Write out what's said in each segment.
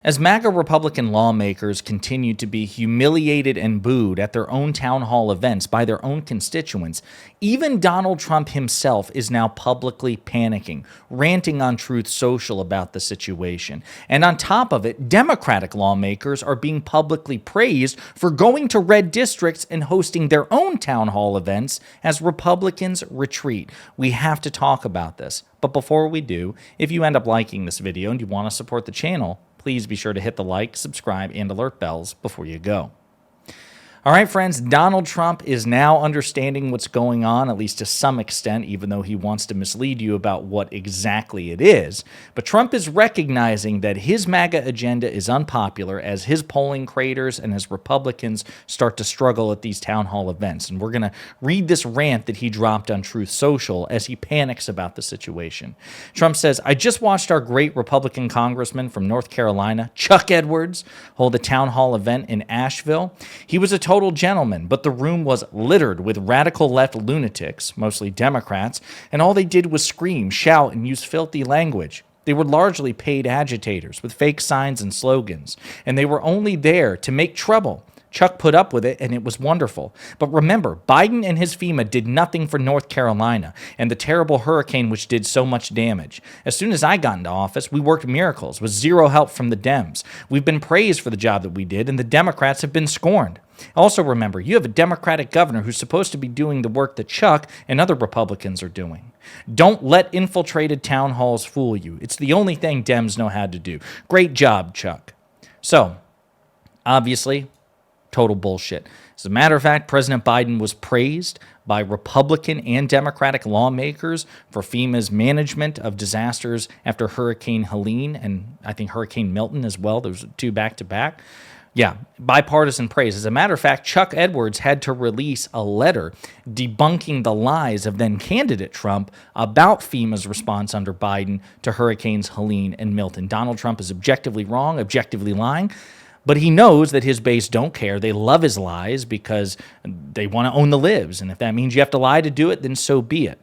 As MAGA Republican lawmakers continue to be humiliated and booed at their own town hall events by their own constituents, even Donald Trump himself is now publicly panicking, ranting on Truth Social about the situation. And on top of it, Democratic lawmakers are being publicly praised for going to red districts and hosting their own town hall events as Republicans retreat. We have to talk about this. But before we do, if you end up liking this video and you want to support the channel, please be sure to hit the like, subscribe, and alert bells before you go. All right, friends, Donald Trump is now understanding what's going on, at least to some extent, even though he wants to mislead you about what exactly it is. But Trump is recognizing that his MAGA agenda is unpopular as his polling craters and as Republicans start to struggle at these town hall events. And we're going to read this rant that he dropped on Truth Social as he panics about the situation. Trump says, "I just watched our great Republican congressman from North Carolina, Chuck Edwards, hold a town hall event in Asheville. He was a total gentleman, but the room was littered with radical left lunatics, mostly Democrats, and all they did was scream, shout, and use filthy language. They were largely paid agitators with fake signs and slogans, and they were only there to make trouble. Chuck put up with it, and it was wonderful. But remember, Biden and his FEMA did nothing for North Carolina and the terrible hurricane which did so much damage. As soon as I got into office, we worked miracles with zero help from the Dems. We've been praised for the job that we did, and the Democrats have been scorned. Also remember, you have a Democratic governor who's supposed to be doing the work that Chuck and other Republicans are doing. Don't let infiltrated town halls fool you. It's the only thing Dems know how to do. Great job, Chuck." So, obviously, total bullshit. As a matter of fact, President Biden was praised by Republican and Democratic lawmakers for FEMA's management of disasters after Hurricane Helene and I think Hurricane Milton as well. Those are two back-to-back. Yeah, bipartisan praise. As a matter of fact, Chuck Edwards had to release a letter debunking the lies of then-candidate Trump about FEMA's response under Biden to Hurricanes Helene and Milton. Donald Trump is objectively wrong, objectively lying, but he knows that his base don't care. They love his lies because they want to own the libs, and if that means you have to lie to do it, then so be it.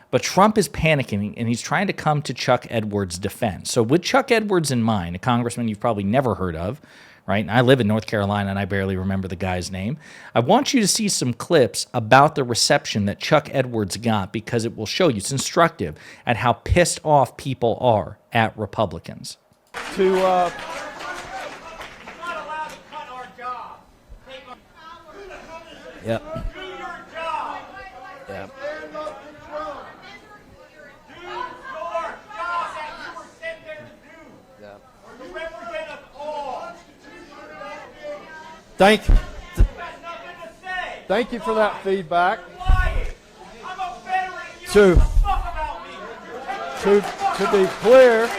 But Trump is panicking, and he's trying to come to Chuck Edwards' defense. So with Chuck Edwards in mind, a congressman you've probably never heard of, right? And I live in North Carolina, and I barely remember the guy's name. I want you to see some clips about the reception that Chuck Edwards got because it will show you, it's instructive, at how pissed off people are at Republicans. Yep. Do your job. Yep. Stand up to Trump. Do your job that you were sent there to do. Yep. You represent us all. Thank you. You got nothing to say. Thank you for that feedback. You're lying. I'm a veteran. You don't give a fuck about me. To be clear,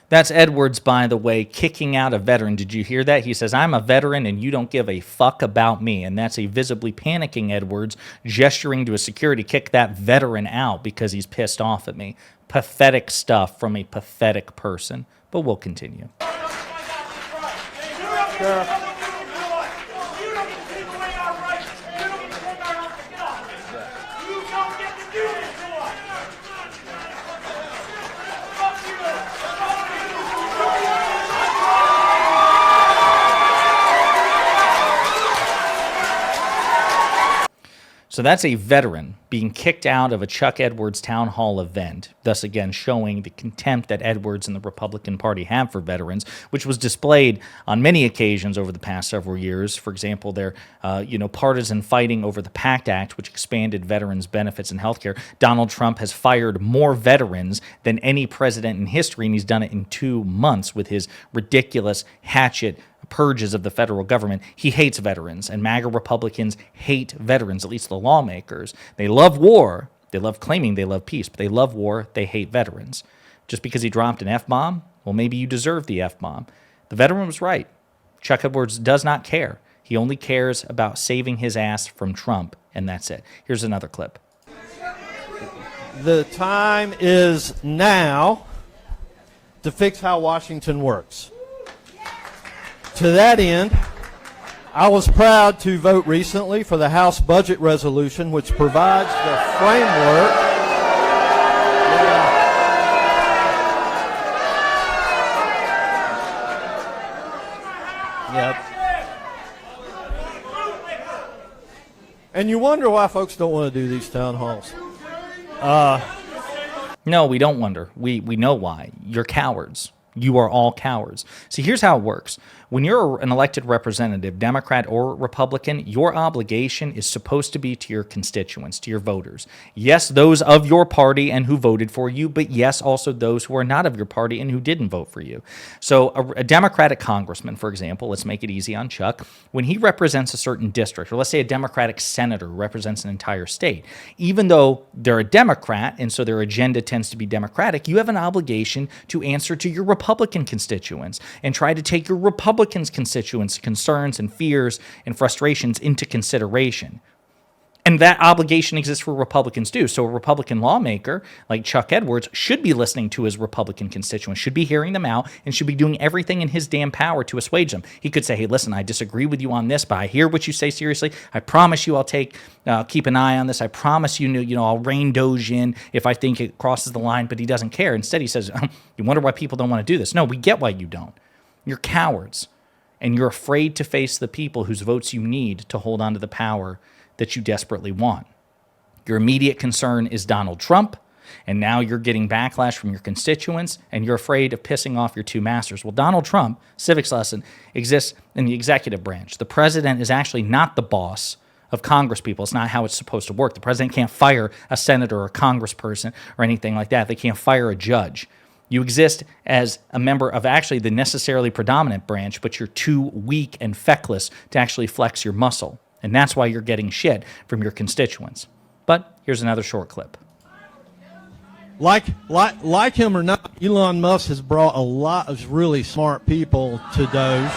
That's Edwards, by the way, kicking out a veteran. Did you hear that? He says, "I'm a veteran and you don't give a fuck about me." And that's a visibly panicking Edwards gesturing to a security, kick that veteran out because he's pissed off at me. Pathetic stuff from a pathetic person. But we'll continue. So that's a veteran being kicked out of a Chuck Edwards town hall event, thus again showing the contempt that Edwards and the Republican Party have for veterans, which was displayed on many occasions over the past several years. For example, their partisan fighting over the PACT Act, which expanded veterans' benefits and health care. Donald Trump has fired more veterans than any president in history, and he's done it in 2 months with his ridiculous hatchet purges of the federal government. He hates veterans, and MAGA Republicans hate veterans, at least the lawmakers. They love war. They love claiming they love peace, but they love war. They hate veterans. Just because he dropped an F-bomb, well, maybe you deserve the F-bomb. The veteran was right. Chuck Edwards does not care. He only cares about saving his ass from Trump, and that's it. Here's another clip. the time is now to fix how Washington works. To that end, I was proud to vote recently for the House budget resolution, which provides the framework. And you wonder why folks don't want to do these town halls. No, we don't wonder. We know why. You're cowards. You are all cowards. See, here's how it works. When you're an elected representative, Democrat or Republican, your obligation is supposed to be to your constituents, to your voters. Yes, those of your party and who voted for you, but yes, also those who are not of your party and who didn't vote for you. So a Democratic congressman, for example, let's make it easy on Chuck, when he represents a certain district, or let's say a Democratic senator represents an entire state, even though they're a Democrat and so their agenda tends to be Democratic, you have an obligation to answer to your Republican constituents and try to take your Republican constituents' concerns and fears and frustrations into consideration. And that obligation exists for Republicans too. So a Republican lawmaker like Chuck Edwards should be listening to his Republican constituents, should be hearing them out, and should be doing everything in his damn power to assuage them. He could say, hey, listen, I disagree with you on this, but I hear what you say seriously. I promise you I'll keep an eye on this. I promise you, I'll rein Doge in if I think it crosses the line, but he doesn't care. Instead, he says, you wonder why people don't want to do this. No, we get why you don't. You're cowards, and you're afraid to face the people whose votes you need to hold on to the power that you desperately want. Your immediate concern is Donald Trump, and now you're getting backlash from your constituents, and you're afraid of pissing off your two masters. Well, Donald Trump, civics lesson, exists in the executive branch. The president is actually not the boss of congresspeople. It's not how it's supposed to work. The president can't fire a senator or a congressperson or anything like that. They can't fire a judge. You exist as a member of actually the necessarily predominant branch, but you're too weak and feckless to actually flex your muscle. And that's why you're getting shit from your constituents. But here's another short clip. Like him or not, Elon Musk has brought a lot of really smart people to Doge.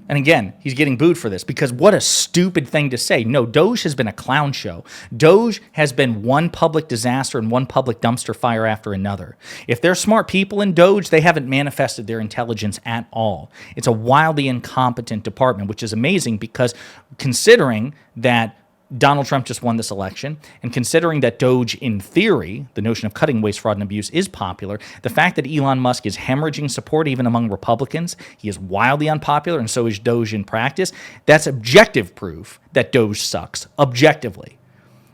And again, he's getting booed for this because what a stupid thing to say. No, Doge has been a clown show. Doge has been one public disaster and one public dumpster fire after another. If they're smart people in Doge, they haven't manifested their intelligence at all. It's a wildly incompetent department, which is amazing because considering that Donald Trump just won this election, and considering that Doge, in theory, the notion of cutting waste, fraud, and abuse is popular, the fact that Elon Musk is hemorrhaging support even among Republicans, he is wildly unpopular, and so is Doge in practice, that's objective proof that Doge sucks, objectively.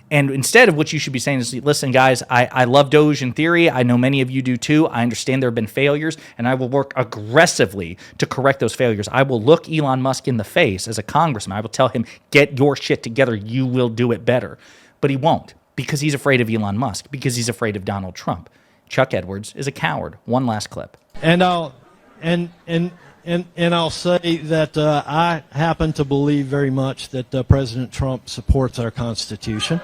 And instead of what you should be saying is, listen, guys, I love Doge in theory. I know many of you do too. I understand there have been failures, and I will work aggressively to correct those failures. I will look Elon Musk in the face as a congressman. I will tell him, get your shit together. You will do it better. But he won't because he's afraid of Elon Musk, because he's afraid of Donald Trump. Chuck Edwards is a coward. One last clip. And I'll say that I happen to believe very much that President Trump supports our Constitution.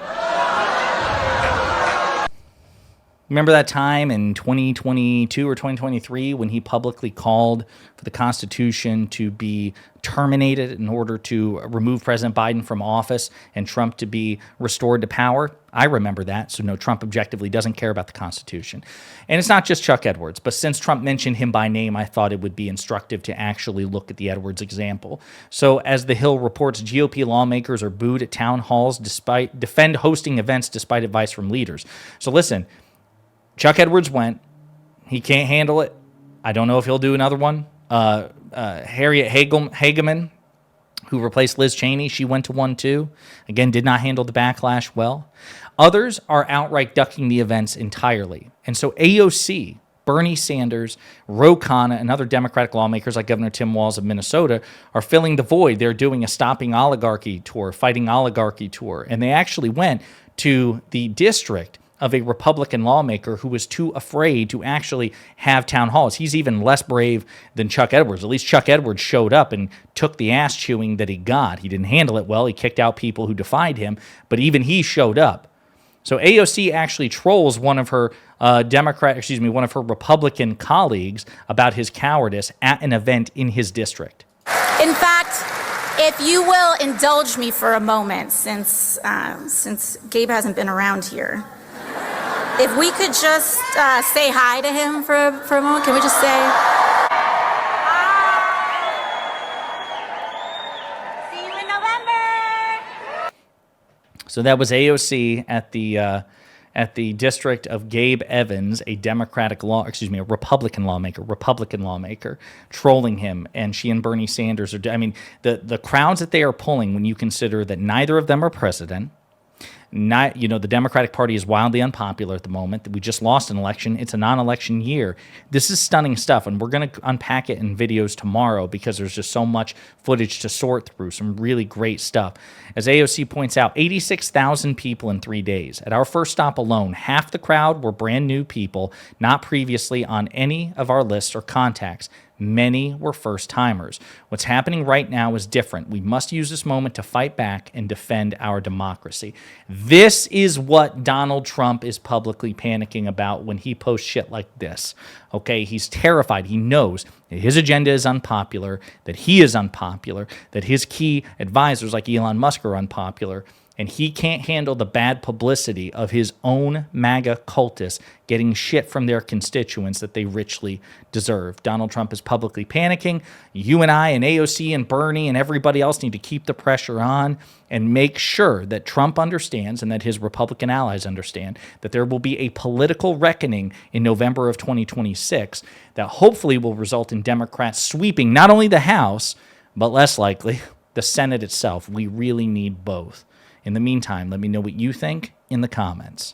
Remember that time in 2022 or 2023 when he publicly called for the Constitution to be terminated in order to remove President Biden from office and Trump to be restored to power? I remember that. So no, Trump objectively doesn't care about the Constitution. And it's not just Chuck Edwards, but since Trump mentioned him by name, I thought it would be instructive to actually look at the Edwards example. So as The Hill reports, GOP lawmakers are booed at town halls defend hosting events despite advice from leaders. So listen, Chuck Edwards went. He can't handle it. I don't know if he'll do another one. Harriet Hageman, who replaced Liz Cheney, she went to one too. Again, did not handle the backlash well. Others are outright ducking the events entirely. And so AOC, Bernie Sanders, Ro Khanna, and other Democratic lawmakers like Governor Tim Walz of Minnesota are filling the void. They're doing a Stopping Oligarchy tour, Fighting Oligarchy tour. And they actually went to the district of a Republican lawmaker who was too afraid to actually have town halls. He's even less brave than Chuck Edwards. At least Chuck Edwards showed up and took the ass chewing that he got. He didn't handle it well. He kicked out people who defied him, but even he showed up. So AOC actually trolls one of her one of her Republican colleagues about his cowardice at an event in his district. In fact, if you will indulge me for a moment, since Gabe hasn't been around here, if we could just say hi to him for a moment, can we just say hi? See you in November. So that was AOC at at the district of Gabe Evans, a Republican lawmaker, trolling him, and she and Bernie Sanders are. I mean, the crowds that they are pulling when you consider that neither of them are president. The Democratic Party is wildly unpopular at the moment. We just lost an election. It's a non-election year. This is stunning stuff, and we're going to unpack it in videos tomorrow because there's just so much footage to sort through, some really great stuff. As AOC points out, 86,000 people in 3 days. At our first stop alone, half the crowd were brand new people, not previously on any of our lists or contacts. Many were first-timers. What's happening right now is different. We must use this moment to fight back and defend our democracy. This is what Donald Trump is publicly panicking about when he posts shit like this. Okay, he's terrified. He knows that his agenda is unpopular, that he is unpopular, that his key advisors like Elon Musk are unpopular, and he can't handle the bad publicity of his own MAGA cultists getting shit from their constituents that they richly deserve. Donald Trump is publicly panicking. You and I and AOC and Bernie and everybody else need to keep the pressure on and make sure that Trump understands and that his Republican allies understand that there will be a political reckoning in November of 2026 that hopefully will result in Democrats sweeping not only the House, but less likely, the Senate itself. We really need both. In the meantime, let me know what you think in the comments.